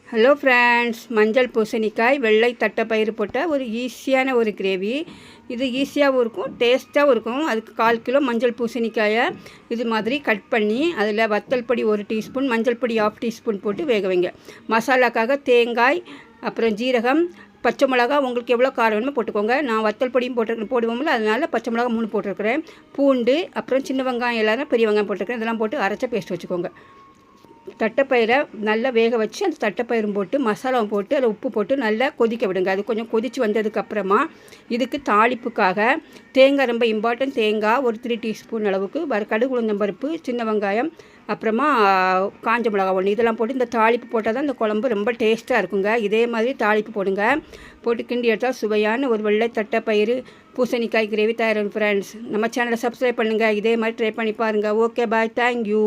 Hello friends, மஞ்சள் பூசணிக்காய் வெள்ளை தட்டைப்பயிறு போட்ட ஒரு ஈஸியான ஒரு கிரேவி. இது ஈஸியாகவும் இருக்கும், டேஸ்ட்டாகவும் இருக்கும். அதுக்கு 1/4 கிலோ மஞ்சள் பூசணிக்காயை இது மாதிரி கட் பண்ணி அதில் வத்தல் பொடி 1 டீஸ்பூன், மஞ்சள் பொடி 1/2 டீஸ்பூன் போட்டு வேக வைங்க. மசாலாக்காக தேங்காய், அப்புறம் ஜீரகம், பச்சை மிளகா உங்களுக்கு எவ்வளோ காரம் வேணுமோ போட்டுக்கோங்க. நான் வத்தல் பொடியும் போடுவோம்ல, அதனால் பச்சை மிளகா 3 போட்டிருக்கிறேன். பூண்டு, அப்புறம் சின்ன வெங்காயம் எல்லாரும் பெரிய வெங்காயம் போட்டிருக்கிறேன். இதெல்லாம் போட்டு அரைச்ச பேஸ்ட் வச்சுக்கோங்க. தட்டைப்பயிரை நல்லா வேக வச்சு அந்த தட்டைப்பயிரும் போட்டு மசாலாவும் போட்டு அதில் உப்பு போட்டு நல்லா கொதிக்க விடுங்க. அது கொஞ்சம் கொதித்து வந்ததுக்கப்புறமா இதுக்கு தாளிப்புக்காக தேங்காய், ரொம்ப இம்பார்ட்டன்ட், தேங்காய் ஒரு 3 டீஸ்பூன் அளவுக்கு, கடுகு உளுந்தம் பருப்பு, சின்ன வெங்காயம், அப்புறமா காஞ்ச மிளகா 1, இதெல்லாம் போட்டு இந்த தாளிப்பு போட்டால் தான் இந்த குழம்பு ரொம்ப டேஸ்ட்டாக இருக்குங்க. இதே மாதிரி தாளிப்பு போடுங்க. போட்டு கிண்டி எடுத்தால் சுவையான ஒரு வெள்ளை தட்டைப்பயிறு பூசணிக்காய் கிரேவி தயாரிக்கும். ஃப்ரெண்ட்ஸ், நம்ம சேனலை சப்ஸ்கிரைப் பண்ணுங்கள். இதே மாதிரி ட்ரை பண்ணி பாருங்கள். ஓகே, பாய், தேங்க்யூ.